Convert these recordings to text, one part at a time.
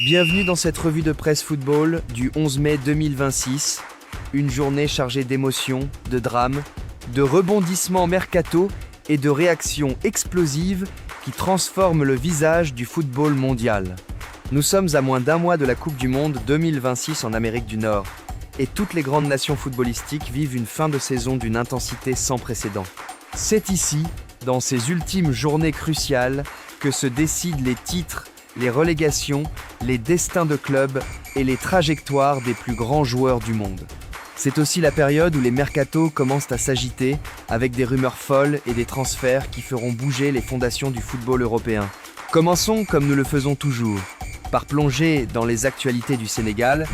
Bienvenue dans cette revue de presse football du 11 mai 2026. Une journée chargée d'émotions, de drames, de rebondissements mercato et de réactions explosives qui transforment le visage du football mondial. Nous sommes à moins d'un mois de la Coupe du Monde 2026 en Amérique du Nord et toutes les grandes nations footballistiques vivent une fin de saison d'une intensité sans précédent. C'est ici, dans ces ultimes journées cruciales, que se décident les titres, les relégations, les destins de clubs et les trajectoires des plus grands joueurs du monde. C'est aussi la période où les mercatos commencent à s'agiter avec des rumeurs folles et des transferts qui feront bouger les fondations du football européen. Commençons comme nous le faisons toujours, par plonger dans les actualités du Sénégal,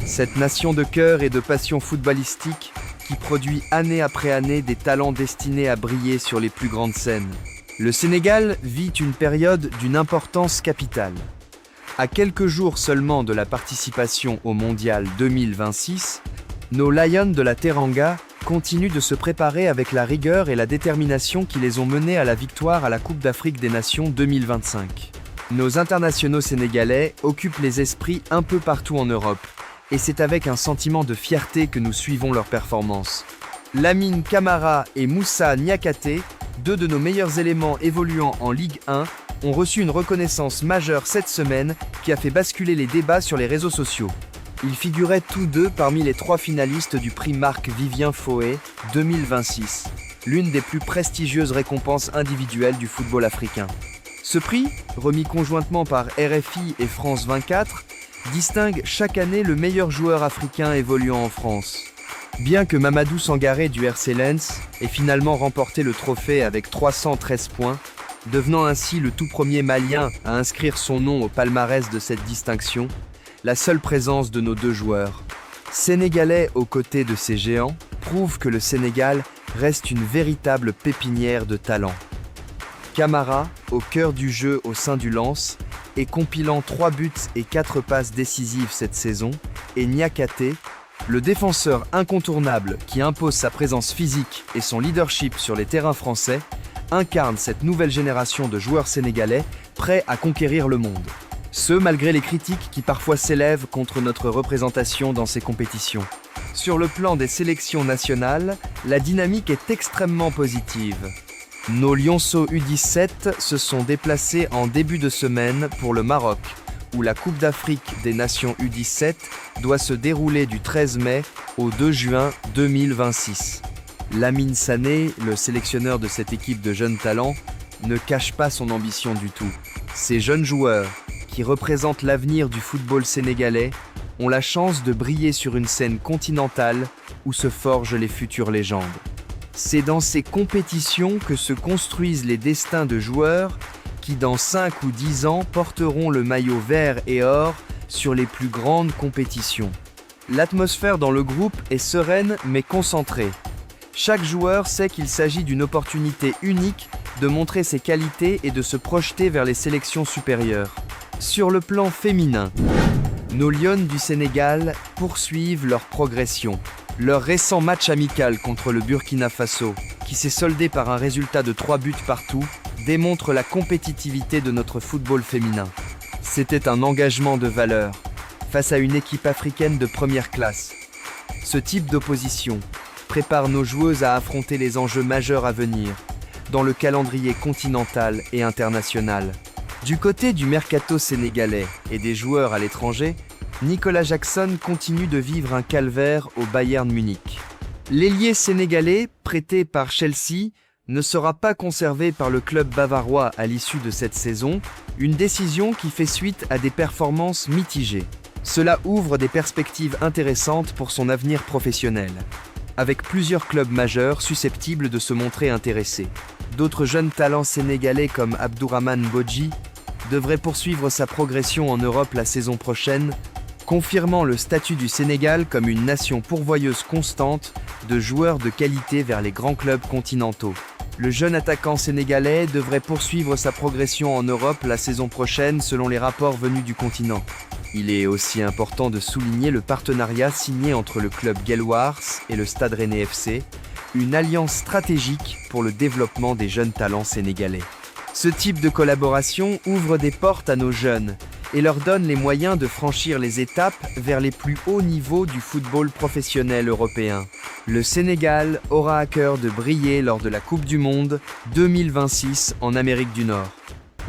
cette nation de cœur et de passion footballistique qui produit année après année des talents destinés à briller sur les plus grandes scènes. Le Sénégal vit une période d'une importance capitale. À quelques jours seulement de la participation au Mondial 2026, nos Lions de la Teranga continuent de se préparer avec la rigueur et la détermination qui les ont menés à la victoire à la Coupe d'Afrique des Nations 2025. Nos internationaux sénégalais occupent les esprits un peu partout en Europe, et c'est avec un sentiment de fierté que nous suivons leurs performances. Lamine Camara et Moussa Niakhaté, deux de nos meilleurs éléments évoluant en Ligue 1, ont reçu une reconnaissance majeure cette semaine qui a fait basculer les débats sur les réseaux sociaux. Ils figuraient tous deux parmi les 3 finalistes du prix Marc-Vivien Foé 2026, l'une des plus prestigieuses récompenses individuelles du football africain. Ce prix, remis conjointement par RFI et France 24, distingue chaque année le meilleur joueur africain évoluant en France. Bien que Mamadou Sangaré du RC Lens ait finalement remporté le trophée avec 313 points, devenant ainsi le tout premier Malien à inscrire son nom au palmarès de cette distinction, la seule présence de nos 2 joueurs, sénégalais aux côtés de ces géants, prouve que le Sénégal reste une véritable pépinière de talent. Camara, au cœur du jeu au sein du Lens, et compilant 3 buts et 4 passes décisives cette saison, et Niakhaté, le défenseur incontournable qui impose sa présence physique et son leadership sur les terrains français, incarne cette nouvelle génération de joueurs sénégalais prêts à conquérir le monde. Ce, malgré les critiques qui parfois s'élèvent contre notre représentation dans ces compétitions. Sur le plan des sélections nationales, la dynamique est extrêmement positive. Nos Lionceaux U17 se sont déplacés en début de semaine pour le Maroc, où la Coupe d'Afrique des Nations U17 doit se dérouler du 13 mai au 2 juin 2026. Lamine Sané, le sélectionneur de cette équipe de jeunes talents, ne cache pas son ambition du tout. Ces jeunes joueurs, qui représentent l'avenir du football sénégalais, ont la chance de briller sur une scène continentale où se forgent les futures légendes. C'est dans ces compétitions que se construisent les destins de joueurs qui, dans 5 ou 10 ans, porteront le maillot vert et or sur les plus grandes compétitions. L'atmosphère dans le groupe est sereine mais concentrée. Chaque joueur sait qu'il s'agit d'une opportunité unique de montrer ses qualités et de se projeter vers les sélections supérieures. Sur le plan féminin, nos Lions du Sénégal poursuivent leur progression. Leur récent match amical contre le Burkina Faso, qui s'est soldé par un résultat de 3 buts partout, démontre la compétitivité de notre football féminin. C'était un engagement de valeur, face à une équipe africaine de première classe. Ce type d'opposition prépare nos joueuses à affronter les enjeux majeurs à venir, dans le calendrier continental et international. Du côté du mercato sénégalais et des joueurs à l'étranger, Nicolas Jackson continue de vivre un calvaire au Bayern Munich. L'ailier sénégalais, prêté par Chelsea, ne sera pas conservé par le club bavarois à l'issue de cette saison, une décision qui fait suite à des performances mitigées. Cela ouvre des perspectives intéressantes pour son avenir professionnel, avec plusieurs clubs majeurs susceptibles de se montrer intéressés. D'autres jeunes talents sénégalais comme Abdourahmane Bodji devraient poursuivre sa progression en Europe la saison prochaine, confirmant le statut du Sénégal comme une nation pourvoyeuse constante de joueurs de qualité vers les grands clubs continentaux. Le jeune attaquant sénégalais devrait poursuivre sa progression en Europe la saison prochaine selon les rapports venus du continent. Il est aussi important de souligner le partenariat signé entre le club Guelwaars et le Stade Rennais FC, une alliance stratégique pour le développement des jeunes talents sénégalais. Ce type de collaboration ouvre des portes à nos jeunes et leur donne les moyens de franchir les étapes vers les plus hauts niveaux du football professionnel européen. Le Sénégal aura à cœur de briller lors de la Coupe du Monde 2026 en Amérique du Nord.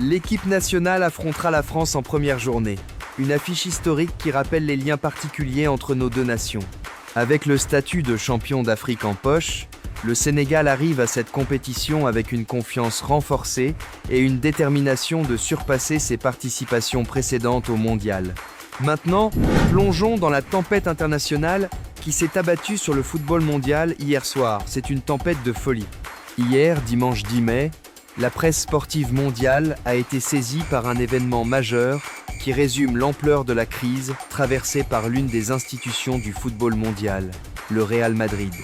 L'équipe nationale affrontera la France en première journée. Une affiche historique qui rappelle les liens particuliers entre nos deux nations. Avec le statut de champion d'Afrique en poche, le Sénégal arrive à cette compétition avec une confiance renforcée et une détermination de surpasser ses participations précédentes au mondial. Maintenant, plongeons dans la tempête internationale qui s'est abattue sur le football mondial hier soir. C'est une tempête de folie. Hier, dimanche 10 mai, la presse sportive mondiale a été saisie par un événement majeur qui résume l'ampleur de la crise traversée par l'une des institutions du football mondial, le Real Madrid.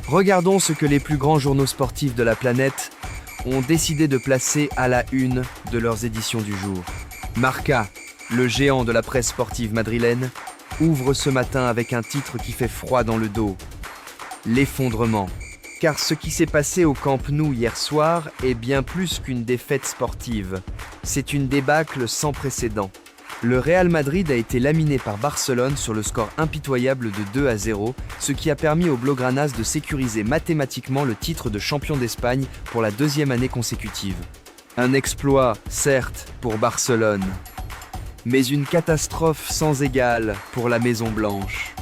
Regardons ce que les plus grands journaux sportifs de la planète ont décidé de placer à la une de leurs éditions du jour. Marca, le géant de la presse sportive madrilène, ouvre ce matin avec un titre qui fait froid dans le dos. L'effondrement. Car ce qui s'est passé au Camp Nou hier soir est bien plus qu'une défaite sportive. C'est une débâcle sans précédent. Le Real Madrid a été laminé par Barcelone sur le score impitoyable de 2-0, ce qui a permis aux Blaugranas de sécuriser mathématiquement le titre de champion d'Espagne pour la deuxième année consécutive. Un exploit, certes, pour Barcelone, mais une catastrophe sans égale pour la Maison Blanche,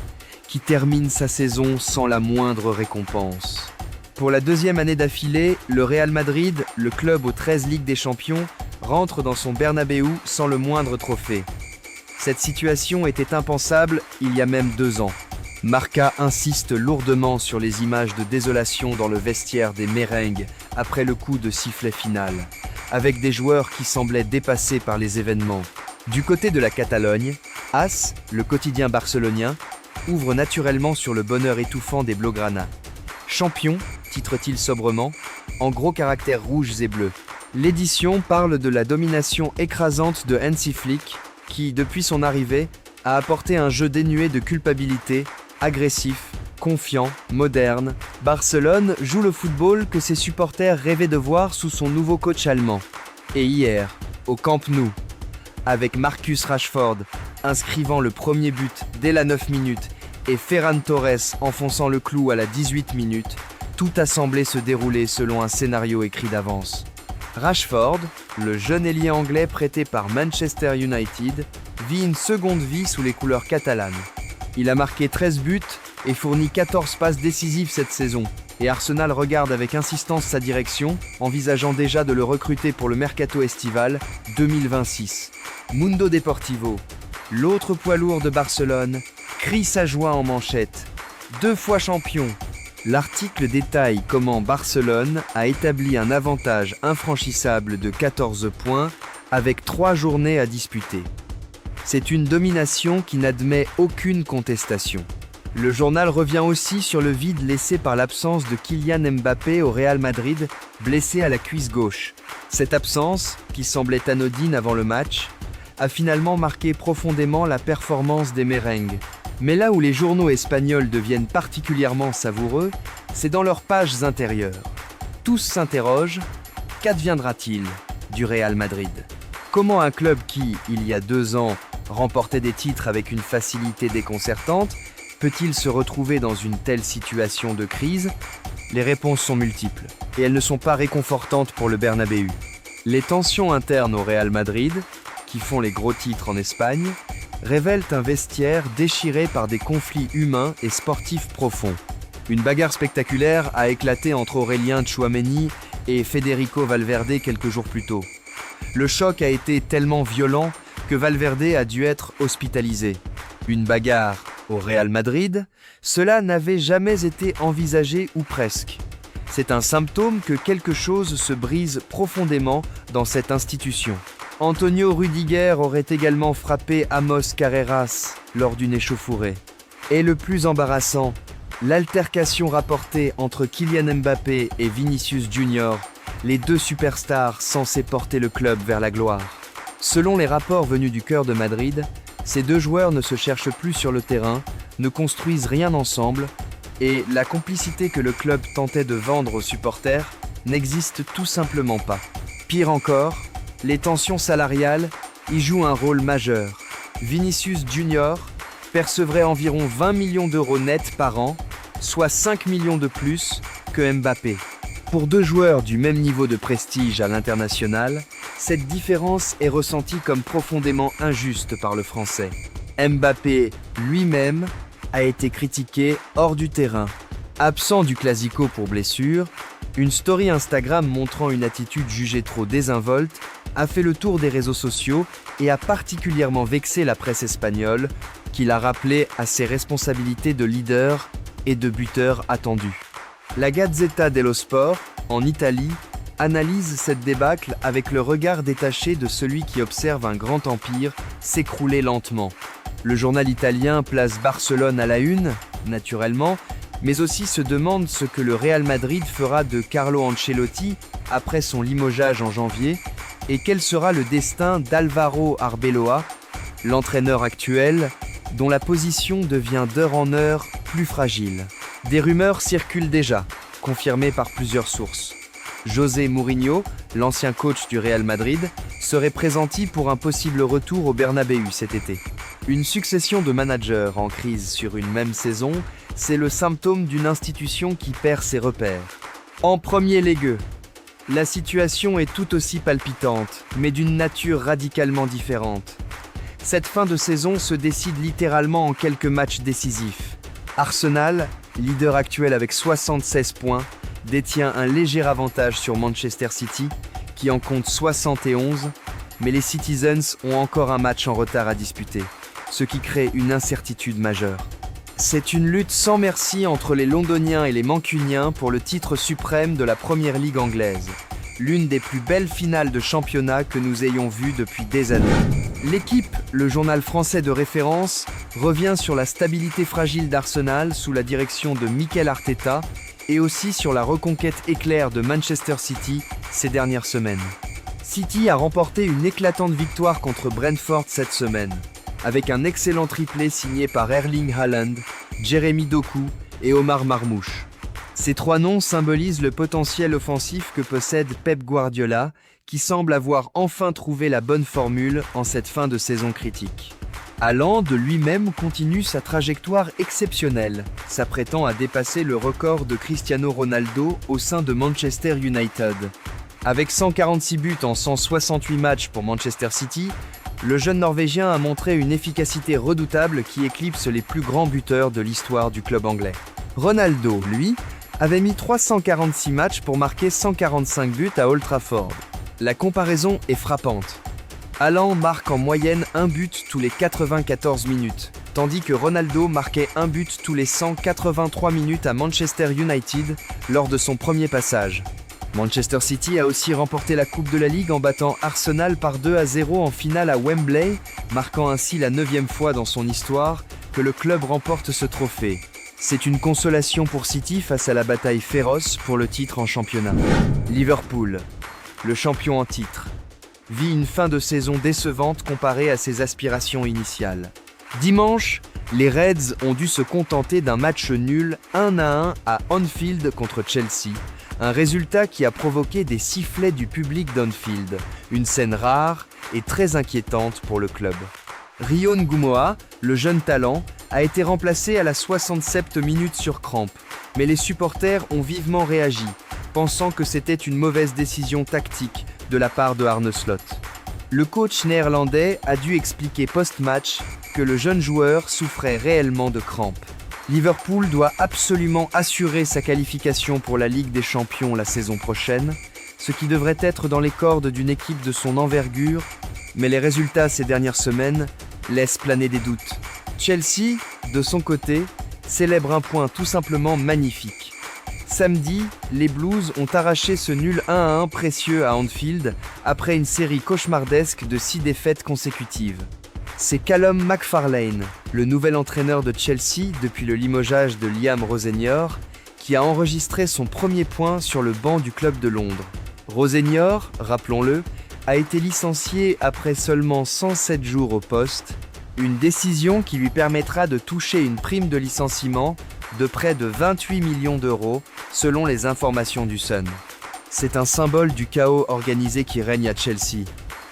qui termine sa saison sans la moindre récompense. Pour la deuxième année d'affilée, le Real Madrid, le club aux 13 Ligues des Champions, rentre dans son Bernabéu sans le moindre trophée. Cette situation était impensable il y a même 2 ans. Marca insiste lourdement sur les images de désolation dans le vestiaire des merengues après le coup de sifflet final, avec des joueurs qui semblaient dépassés par les événements. Du côté de la Catalogne, AS, le quotidien barcelonien, ouvre naturellement sur le bonheur étouffant des Blaugrana. Champion, titre-t-il sobrement, en gros caractères rouges et bleus. L'édition parle de la domination écrasante de Hansi Flick, qui, depuis son arrivée, a apporté un jeu dénué de culpabilité, agressif, confiant, moderne. Barcelone joue le football que ses supporters rêvaient de voir sous son nouveau coach allemand. Et hier, au Camp Nou, avec Marcus Rashford inscrivant le premier but dès la 9 minutes et Ferran Torres enfonçant le clou à la 18 minutes, tout a semblé se dérouler selon un scénario écrit d'avance. Rashford, le jeune ailier anglais prêté par Manchester United, vit une seconde vie sous les couleurs catalanes. Il a marqué 13 buts et fourni 14 passes décisives cette saison, et Arsenal regarde avec insistance sa direction, envisageant déjà de le recruter pour le mercato estival 2026. Mundo Deportivo, l'autre poids lourd de Barcelone, crie sa joie en manchette. 2 fois champion. L'article détaille comment Barcelone a établi un avantage infranchissable de 14 points avec 3 journées à disputer. C'est une domination qui n'admet aucune contestation. Le journal revient aussi sur le vide laissé par l'absence de Kylian Mbappé au Real Madrid, blessé à la cuisse gauche. Cette absence, qui semblait anodine avant le match, a finalement marqué profondément la performance des merengues. Mais là où les journaux espagnols deviennent particulièrement savoureux, c'est dans leurs pages intérieures. Tous s'interrogent, qu'adviendra-t-il du Real Madrid ? Comment un club qui, il y a 2 ans, remportait des titres avec une facilité déconcertante, peut-il se retrouver dans une telle situation de crise ? Les réponses sont multiples, et elles ne sont pas réconfortantes pour le Bernabéu. Les tensions internes au Real Madrid, qui font les gros titres en Espagne, révèlent un vestiaire déchiré par des conflits humains et sportifs profonds. Une bagarre spectaculaire a éclaté entre Aurélien Tchouaméni et Federico Valverde quelques jours plus tôt. Le choc a été tellement violent que Valverde a dû être hospitalisé. Une bagarre au Real Madrid, cela n'avait jamais été envisagé ou presque. C'est un symptôme que quelque chose se brise profondément dans cette institution. Antonio Rudiger aurait également frappé Amos Carreras lors d'une échauffourée. Et le plus embarrassant, l'altercation rapportée entre Kylian Mbappé et Vinicius Junior, les 2 superstars censés porter le club vers la gloire. Selon les rapports venus du cœur de Madrid, ces 2 joueurs ne se cherchent plus sur le terrain, ne construisent rien ensemble, et la complicité que le club tentait de vendre aux supporters n'existe tout simplement pas. Pire encore, les tensions salariales, y joue un rôle majeur. Vinicius Junior percevrait environ 20 millions d'euros nets par an, soit 5 millions de plus que Mbappé. Pour deux joueurs du même niveau de prestige à l'international, cette différence est ressentie comme profondément injuste par le Français. Mbappé lui-même a été critiqué hors du terrain. Absent du Classico pour blessure, une story Instagram montrant une attitude jugée trop désinvolte a fait le tour des réseaux sociaux et a particulièrement vexé la presse espagnole, qui l'a rappelé à ses responsabilités de leader et de buteur attendu. La Gazzetta dello Sport, en Italie, analyse cette débâcle avec le regard détaché de celui qui observe un grand empire s'écrouler lentement. Le journal italien place Barcelone à la une, naturellement, mais aussi se demande ce que le Real Madrid fera de Carlo Ancelotti après son limogeage en janvier et quel sera le destin d'Álvaro Arbeloa, l'entraîneur actuel, dont la position devient d'heure en heure plus fragile. Des rumeurs circulent déjà, confirmées par plusieurs sources. José Mourinho, l'ancien coach du Real Madrid, serait pressenti pour un possible retour au Bernabéu cet été. Une succession de managers en crise sur une même saison, c'est le symptôme d'une institution qui perd ses repères. En premier lieu, la situation est tout aussi palpitante, mais d'une nature radicalement différente. Cette fin de saison se décide littéralement en quelques matchs décisifs. Arsenal, leader actuel avec 76 points, détient un léger avantage sur Manchester City, qui en compte 71, mais les Citizens ont encore un match en retard à disputer, ce qui crée une incertitude majeure. C'est une lutte sans merci entre les Londoniens et les Mancuniens pour le titre suprême de la Première Ligue anglaise, l'une des plus belles finales de championnat que nous ayons vues depuis des années. L'équipe, le journal français de référence, revient sur la stabilité fragile d'Arsenal sous la direction de Mikel Arteta et aussi sur la reconquête éclair de Manchester City ces dernières semaines. City a remporté une éclatante victoire contre Brentford cette semaine, avec un excellent triplé signé par Erling Haaland, Jeremy Doku et Omar Marmoush. Ces trois noms symbolisent le potentiel offensif que possède Pep Guardiola, qui semble avoir enfin trouvé la bonne formule en cette fin de saison critique. Haaland de lui-même continue sa trajectoire exceptionnelle, s'apprêtant à dépasser le record de Cristiano Ronaldo au sein de Manchester United. Avec 146 buts en 168 matchs pour Manchester City, le jeune Norvégien a montré une efficacité redoutable qui éclipse les plus grands buteurs de l'histoire du club anglais. Ronaldo, lui, avait mis 346 matchs pour marquer 145 buts à Old Trafford. La comparaison est frappante. Haaland marque en moyenne un but tous les 94 minutes, tandis que Ronaldo marquait un but tous les 183 minutes à Manchester United lors de son premier passage. Manchester City a aussi remporté la Coupe de la Ligue en battant Arsenal par 2-0 en finale à Wembley, marquant ainsi la 9e fois dans son histoire que le club remporte ce trophée. C'est une consolation pour City face à la bataille féroce pour le titre en championnat. Liverpool, le champion en titre, vit une fin de saison décevante comparée à ses aspirations initiales. Dimanche, les Reds ont dû se contenter d'un match nul 1-1 à Anfield contre Chelsea, un résultat qui a provoqué des sifflets du public d'Anfield, une scène rare et très inquiétante pour le club. Rion Gumoa, le jeune talent, a été remplacé à la 67e minute sur crampe, mais les supporters ont vivement réagi, pensant que c'était une mauvaise décision tactique de la part de Arne Slot. Le coach néerlandais a dû expliquer post-match que le jeune joueur souffrait réellement de crampes. Liverpool doit absolument assurer sa qualification pour la Ligue des Champions la saison prochaine, ce qui devrait être dans les cordes d'une équipe de son envergure, mais les résultats ces dernières semaines laissent planer des doutes. Chelsea, de son côté, célèbre un point tout simplement magnifique. Samedi, les Blues ont arraché ce nul 1-1 précieux à Anfield après une série cauchemardesque de 6 défaites consécutives. C'est Callum McFarlane, le nouvel entraîneur de Chelsea depuis le limogeage de Liam Rosenior, qui a enregistré son premier point sur le banc du club de Londres. Rosenior, rappelons-le, a été licencié après seulement 107 jours au poste, une décision qui lui permettra de toucher une prime de licenciement de près de 28 millions d'euros, selon les informations du Sun. C'est un symbole du chaos organisé qui règne à Chelsea.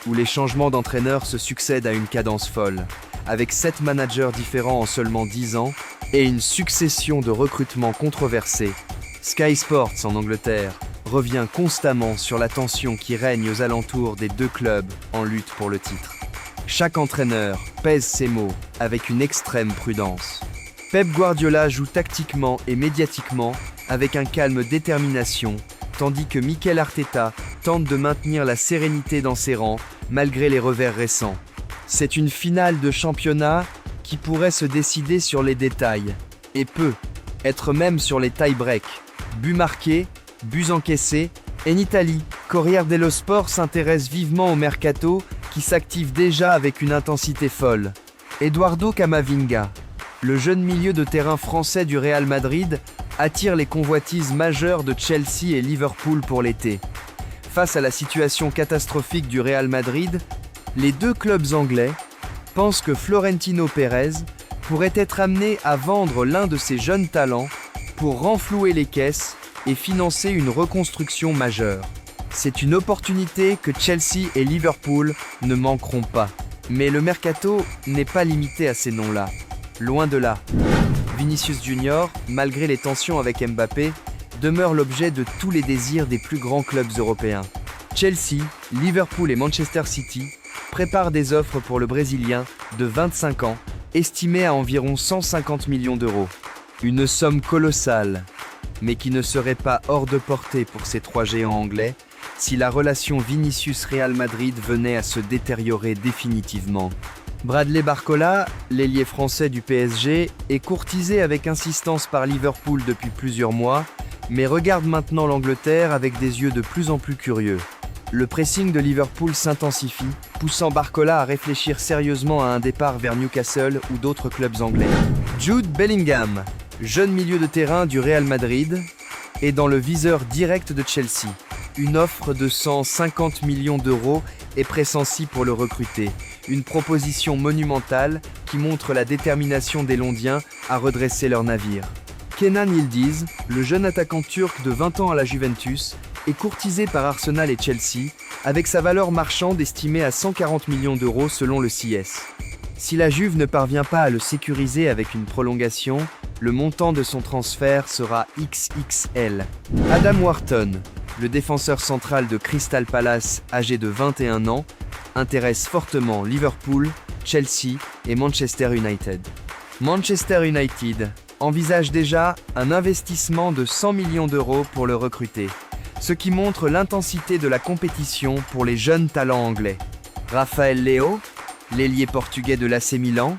où les changements d'entraîneur se succèdent à une cadence folle, avec 7 managers différents en seulement 10 ans et une succession de recrutements controversés. Sky Sports en Angleterre revient constamment sur la tension qui règne aux alentours des deux clubs en lutte pour le titre. Chaque entraîneur pèse ses mots avec une extrême prudence. Pep Guardiola joue tactiquement et médiatiquement avec un calme détermination, tandis que Mikel Arteta tente de maintenir la sérénité dans ses rangs malgré les revers récents. C'est une finale de championnat qui pourrait se décider sur les détails, et peut être même sur les tie-breaks. Buts marqués, buts encaissés. En Italie, Corriere dello Sport s'intéresse vivement au mercato qui s'active déjà avec une intensité folle. Eduardo Camavinga, le jeune milieu de terrain français du Real Madrid, attire les convoitises majeures de Chelsea et Liverpool pour l'été. Face à la situation catastrophique du Real Madrid, les deux clubs anglais pensent que Florentino Pérez pourrait être amené à vendre l'un de ses jeunes talents pour renflouer les caisses et financer une reconstruction majeure. C'est une opportunité que Chelsea et Liverpool ne manqueront pas. Mais le mercato n'est pas limité à ces noms-là. Loin de là. Vinicius Junior, malgré les tensions avec Mbappé, demeure l'objet de tous les désirs des plus grands clubs européens. Chelsea, Liverpool et Manchester City préparent des offres pour le Brésilien de 25 ans, estimées à environ 150 millions d'euros. Une somme colossale, mais qui ne serait pas hors de portée pour ces trois géants anglais si la relation Vinicius-Real Madrid venait à se détériorer définitivement. Bradley Barcola, l'ailier français du PSG, est courtisé avec insistance par Liverpool depuis plusieurs mois, mais regarde maintenant l'Angleterre avec des yeux de plus en plus curieux. Le pressing de Liverpool s'intensifie, poussant Barcola à réfléchir sérieusement à un départ vers Newcastle ou d'autres clubs anglais. Jude Bellingham, jeune milieu de terrain du Real Madrid, est dans le viseur direct de Chelsea. Une offre de 150 millions d'euros est pressentie pour le recruter. Une proposition monumentale qui montre la détermination des Londiens à redresser leur navire. Kenan Yildiz, le jeune attaquant turc de 20 ans à la Juventus, est courtisé par Arsenal et Chelsea, avec sa valeur marchande estimée à 140 millions d'euros selon le CS. Si la Juve ne parvient pas à le sécuriser avec une prolongation, le montant de son transfert sera XXL. Adam Wharton, le défenseur central de Crystal Palace, âgé de 21 ans, intéresse fortement Liverpool, Chelsea et Manchester United. Manchester United envisage déjà un investissement de 100 millions d'euros pour le recruter, ce qui montre l'intensité de la compétition pour les jeunes talents anglais. Rafael Leao, l'ailier portugais de l'AC Milan,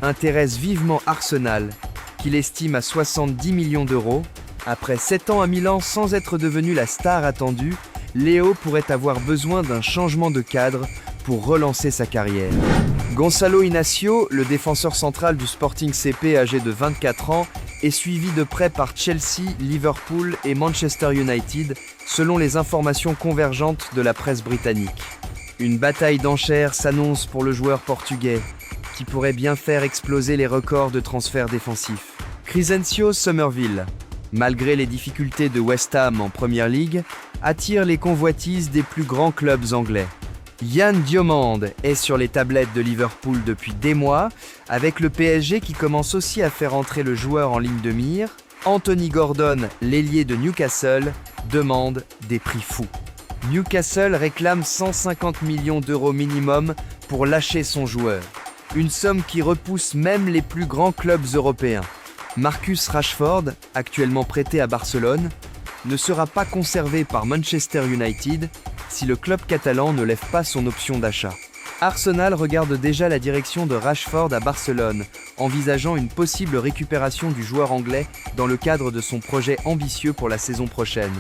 intéresse vivement Arsenal, qu'il estime à 70 millions d'euros. Après 7 ans à Milan sans être devenu la star attendue, Léo pourrait avoir besoin d'un changement de cadre pour relancer sa carrière. Gonçalo Inacio, le défenseur central du Sporting CP âgé de 24 ans, est suivi de près par Chelsea, Liverpool et Manchester United, selon les informations convergentes de la presse britannique. Une bataille d'enchères s'annonce pour le joueur portugais, qui pourrait bien faire exploser les records de transferts défensifs. Crysencio Summerville, malgré les difficultés de West Ham en Premier League, attire les convoitises des plus grands clubs anglais. Yann Diomande est sur les tablettes de Liverpool depuis des mois, avec le PSG qui commence aussi à faire entrer le joueur en ligne de mire. Anthony Gordon, l'ailier de Newcastle, demande des prix fous. Newcastle réclame 150 millions d'euros minimum pour lâcher son joueur, une somme qui repousse même les plus grands clubs européens. Marcus Rashford, actuellement prêté à Barcelone, ne sera pas conservé par Manchester United si le club catalan ne lève pas son option d'achat. Arsenal regarde déjà la direction de Rashford à Barcelone, envisageant une possible récupération du joueur anglais dans le cadre de son projet ambitieux pour la saison prochaine.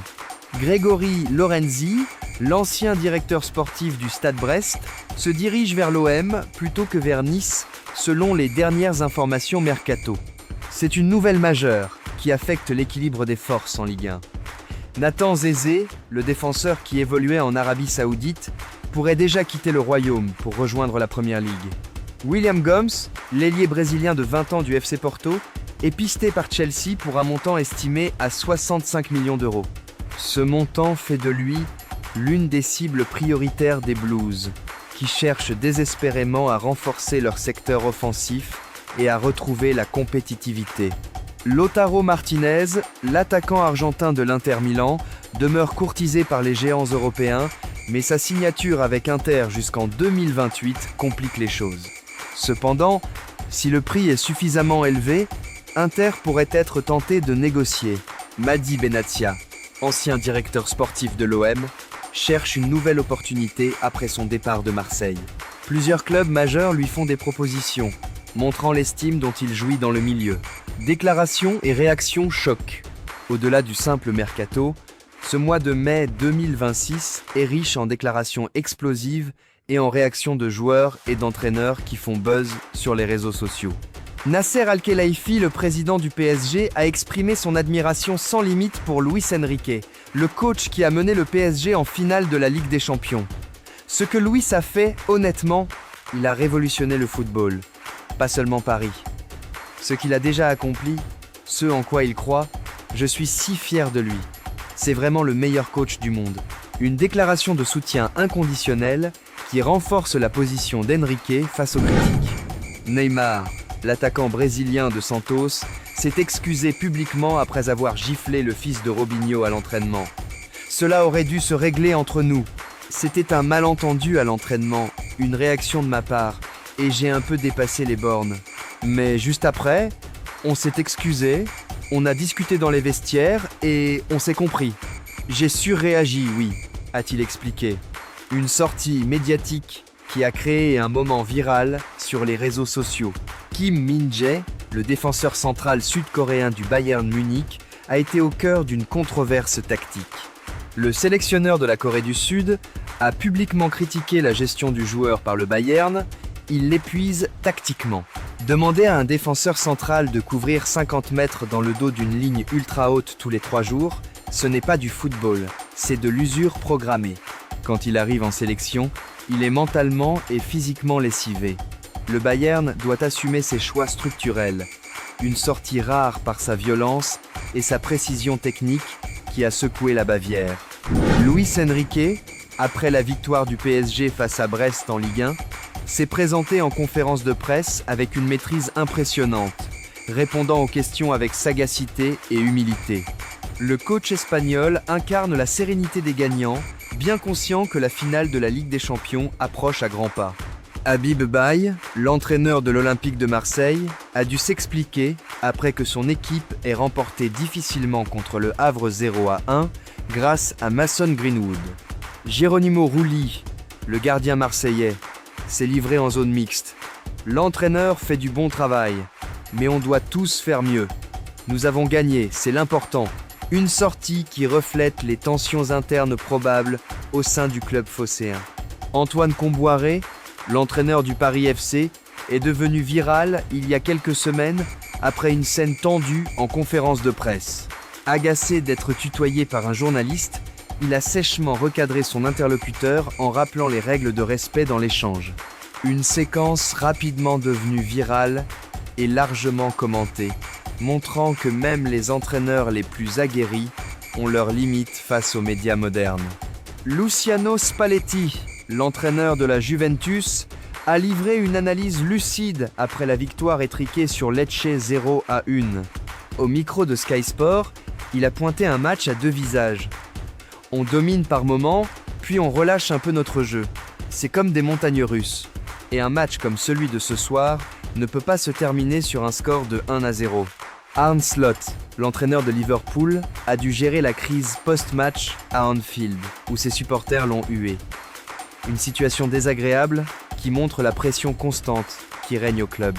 Grégory Lorenzi, l'ancien directeur sportif du Stade Brest, se dirige vers l'OM plutôt que vers Nice, selon les dernières informations mercato. C'est une nouvelle majeure qui affecte l'équilibre des forces en Ligue 1. Nathan Zézé, le défenseur qui évoluait en Arabie Saoudite, pourrait déjà quitter le royaume pour rejoindre la Première Ligue. William Gomes, l'ailier brésilien de 20 ans du FC Porto, est pisté par Chelsea pour un montant estimé à 65 millions d'euros. Ce montant fait de lui l'une des cibles prioritaires des Blues. qui cherchent désespérément à renforcer leur secteur offensif et à retrouver la compétitivité. Lautaro Martinez, l'attaquant argentin de l'Inter Milan, demeure courtisé par les géants européens, mais sa signature avec Inter jusqu'en 2028 complique les choses. Cependant, si le prix est suffisamment élevé, Inter pourrait être tenté de négocier. Mady Benatia, ancien directeur sportif de l'OM, cherche une nouvelle opportunité après son départ de Marseille. Plusieurs clubs majeurs lui font des propositions, montrant l'estime dont il jouit dans le milieu. Déclarations et réactions choquent. Au-delà du simple mercato, ce mois de mai 2026 est riche en déclarations explosives et en réactions de joueurs et d'entraîneurs qui font buzz sur les réseaux sociaux. Nasser Al-Khelaifi, le président du PSG, a exprimé son admiration sans limite pour Luis Enrique, le coach qui a mené le PSG en finale de la Ligue des Champions. Ce que Luis a fait, honnêtement, il a révolutionné le football, pas seulement Paris. Ce qu'il a déjà accompli, ce en quoi il croit, je suis si fier de lui. C'est vraiment le meilleur coach du monde. Une déclaration de soutien inconditionnel qui renforce la position d'Enrique face aux critiques. Neymar, l'attaquant brésilien de Santos, s'est excusé publiquement après avoir giflé le fils de Robinho à l'entraînement. Cela aurait dû se régler entre nous. C'était un malentendu à l'entraînement, une réaction de ma part, et j'ai un peu dépassé les bornes. Mais juste après, on s'est excusé, on a discuté dans les vestiaires et on s'est compris. J'ai surréagi, oui, a-t-il expliqué. Une sortie médiatique qui a créé un moment viral sur les réseaux sociaux. Kim Min-jae, le défenseur central sud-coréen du Bayern Munich, a été au cœur d'une controverse tactique. Le sélectionneur de la Corée du Sud a publiquement critiqué la gestion du joueur par le Bayern. Il l'épuise tactiquement. Demander à un défenseur central de couvrir 50 mètres dans le dos d'une ligne ultra haute tous les 3 jours, ce n'est pas du football, c'est de l'usure programmée. Quand il arrive en sélection, il est mentalement et physiquement lessivé. Le Bayern doit assumer ses choix structurels, une sortie rare par sa violence et sa précision technique qui a secoué la Bavière. Luis Enrique, après la victoire du PSG face à Brest en Ligue 1, s'est présenté en conférence de presse avec une maîtrise impressionnante, répondant aux questions avec sagacité et humilité. Le coach espagnol incarne la sérénité des gagnants, bien conscient que la finale de la Ligue des Champions approche à grands pas. Habib Baye, l'entraîneur de l'Olympique de Marseille, a dû s'expliquer après que son équipe ait remporté difficilement contre le Havre 0-1 grâce à Mason Greenwood. Geronimo Rulli, le gardien marseillais, s'est livré en zone mixte. L'entraîneur fait du bon travail, mais on doit tous faire mieux. Nous avons gagné, c'est l'important. Une sortie qui reflète les tensions internes probables au sein du club phocéen. Antoine Kombouaré, l'entraîneur du Paris FC, est devenu viral il y a quelques semaines après une scène tendue en conférence de presse. Agacé d'être tutoyé par un journaliste, il a sèchement recadré son interlocuteur en rappelant les règles de respect dans l'échange. Une séquence rapidement devenue virale et largement commentée, montrant que même les entraîneurs les plus aguerris ont leurs limites face aux médias modernes. Luciano Spalletti, l'entraîneur de la Juventus, a livré une analyse lucide après la victoire étriquée sur Lecce 0-1. Au micro de Sky Sport, il a pointé un match à 2 visages. On domine par moments, puis on relâche un peu notre jeu. C'est comme des montagnes russes. Et un match comme celui de ce soir ne peut pas se terminer sur un score de 1-0. Arne Slot, l'entraîneur de Liverpool, a dû gérer la crise post-match à Anfield, où ses supporters l'ont hué. Une situation désagréable qui montre la pression constante qui règne au club.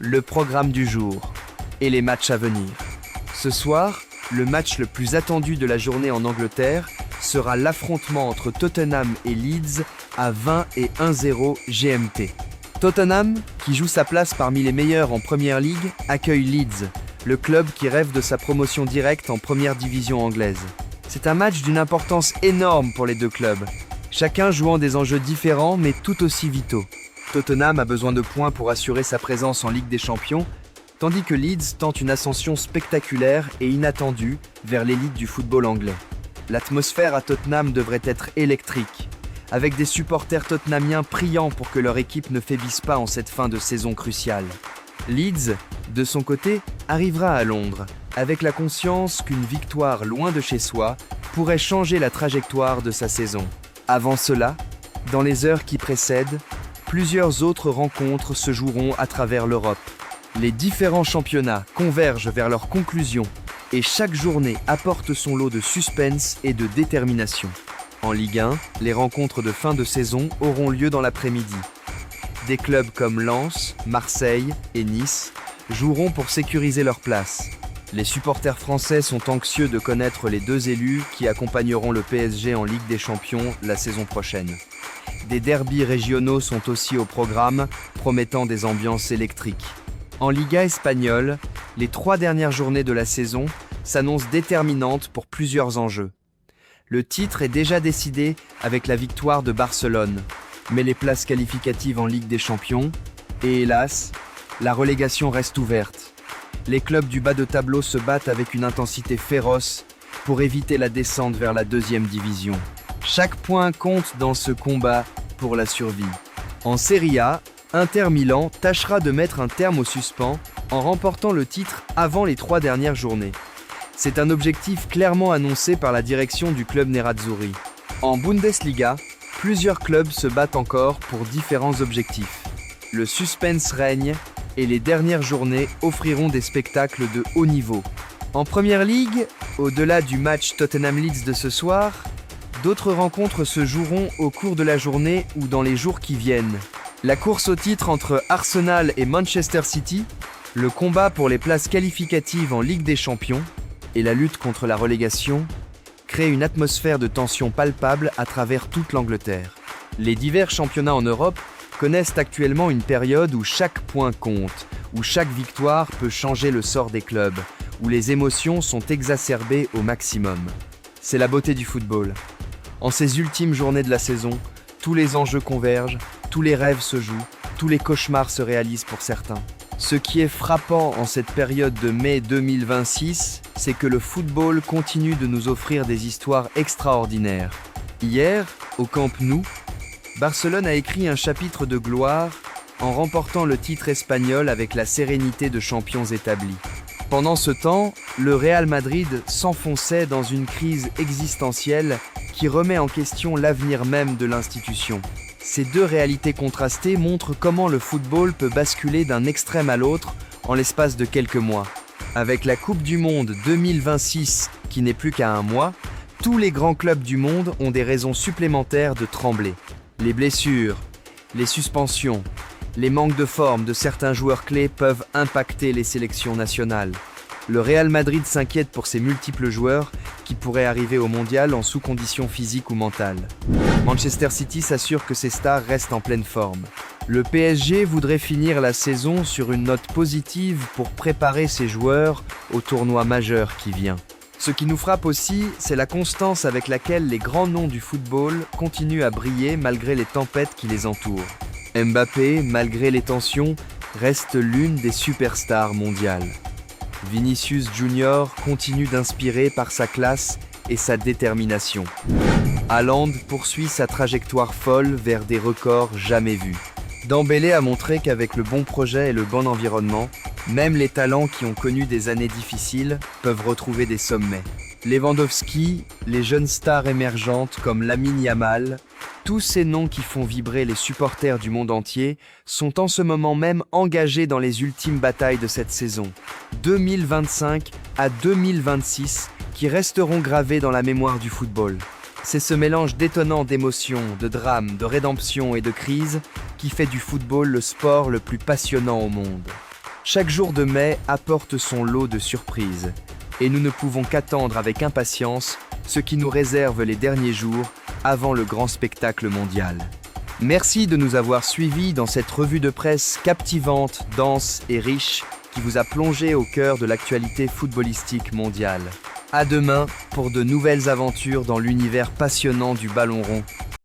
Le programme du jour et les matchs à venir. Ce soir, le match le plus attendu de la journée en Angleterre sera l'affrontement entre Tottenham et Leeds à 20 et 1-0 GMT. Tottenham, qui joue sa place parmi les meilleurs en Premier League, accueille Leeds, le club qui rêve de sa promotion directe en première division anglaise. C'est un match d'une importance énorme pour les deux clubs, chacun jouant des enjeux différents mais tout aussi vitaux. Tottenham a besoin de points pour assurer sa présence en Ligue des Champions, tandis que Leeds tente une ascension spectaculaire et inattendue vers l'élite du football anglais. L'atmosphère à Tottenham devrait être électrique, avec des supporters tottenhamiens priant pour que leur équipe ne faiblisse pas en cette fin de saison cruciale. Leeds, de son côté, arrivera à Londres, avec la conscience qu'une victoire loin de chez soi pourrait changer la trajectoire de sa saison. Avant cela, dans les heures qui précèdent, plusieurs autres rencontres se joueront à travers l'Europe. Les différents championnats convergent vers leur conclusion et chaque journée apporte son lot de suspense et de détermination. En Ligue 1, les rencontres de fin de saison auront lieu dans l'après-midi. Des clubs comme Lens, Marseille et Nice joueront pour sécuriser leur place. Les supporters français sont anxieux de connaître les deux élus qui accompagneront le PSG en Ligue des Champions la saison prochaine. Des derbys régionaux sont aussi au programme, promettant des ambiances électriques. En Liga espagnole, les 3 dernières journées de la saison s'annoncent déterminantes pour plusieurs enjeux. Le titre est déjà décidé avec la victoire de Barcelone, mais les places qualificatives en Ligue des Champions, et hélas, la relégation reste ouverte. Les clubs du bas de tableau se battent avec une intensité féroce pour éviter la descente vers la 2e division. Chaque point compte dans ce combat pour la survie. En Serie A, Inter Milan tâchera de mettre un terme au suspens en remportant le titre avant les 3 dernières journées. C'est un objectif clairement annoncé par la direction du club nerazzurri. En Bundesliga, plusieurs clubs se battent encore pour différents objectifs. Le suspense règne et les dernières journées offriront des spectacles de haut niveau. En Première Ligue, au-delà du match Tottenham-Leeds de ce soir, d'autres rencontres se joueront au cours de la journée ou dans les jours qui viennent. La course au titre entre Arsenal et Manchester City, le combat pour les places qualificatives en Ligue des Champions et la lutte contre la relégation créent une atmosphère de tension palpable à travers toute l'Angleterre. Les divers championnats en Europe connaissent actuellement une période où chaque point compte, où chaque victoire peut changer le sort des clubs, où les émotions sont exacerbées au maximum. C'est la beauté du football. En ces ultimes journées de la saison, tous les enjeux convergent, tous les rêves se jouent, tous les cauchemars se réalisent pour certains. Ce qui est frappant en cette période de mai 2026, c'est que le football continue de nous offrir des histoires extraordinaires. Hier, au Camp Nou, Barcelone a écrit un chapitre de gloire en remportant le titre espagnol avec la sérénité de champions établis. Pendant ce temps, le Real Madrid s'enfonçait dans une crise existentielle qui remet en question l'avenir même de l'institution. Ces deux réalités contrastées montrent comment le football peut basculer d'un extrême à l'autre en l'espace de quelques mois. Avec la Coupe du Monde 2026 qui n'est plus qu'à un mois, tous les grands clubs du monde ont des raisons supplémentaires de trembler. Les blessures, les suspensions, les manques de forme de certains joueurs clés peuvent impacter les sélections nationales. Le Real Madrid s'inquiète pour ses multiples joueurs qui pourraient arriver au mondial en sous-conditions physiques ou mentales. Manchester City s'assure que ses stars restent en pleine forme. Le PSG voudrait finir la saison sur une note positive pour préparer ses joueurs au tournoi majeur qui vient. Ce qui nous frappe aussi, c'est la constance avec laquelle les grands noms du football continuent à briller malgré les tempêtes qui les entourent. Mbappé, malgré les tensions, reste l'une des superstars mondiales. Vinicius Junior continue d'inspirer par sa classe et sa détermination. Haaland poursuit sa trajectoire folle vers des records jamais vus. Dembélé a montré qu'avec le bon projet et le bon environnement, même les talents qui ont connu des années difficiles peuvent retrouver des sommets. Lewandowski, les jeunes stars émergentes comme Lamine Yamal, tous ces noms qui font vibrer les supporters du monde entier sont en ce moment même engagés dans les ultimes batailles de cette saison, 2025 à 2026, qui resteront gravés dans la mémoire du football. C'est ce mélange détonnant d'émotions, de drames, de rédemption et de crise qui fait du football le sport le plus passionnant au monde. Chaque jour de mai apporte son lot de surprises, et nous ne pouvons qu'attendre avec impatience ce qui nous réserve les derniers jours avant le grand spectacle mondial. Merci de nous avoir suivis dans cette revue de presse captivante, dense et riche qui vous a plongé au cœur de l'actualité footballistique mondiale. À demain pour de nouvelles aventures dans l'univers passionnant du ballon rond.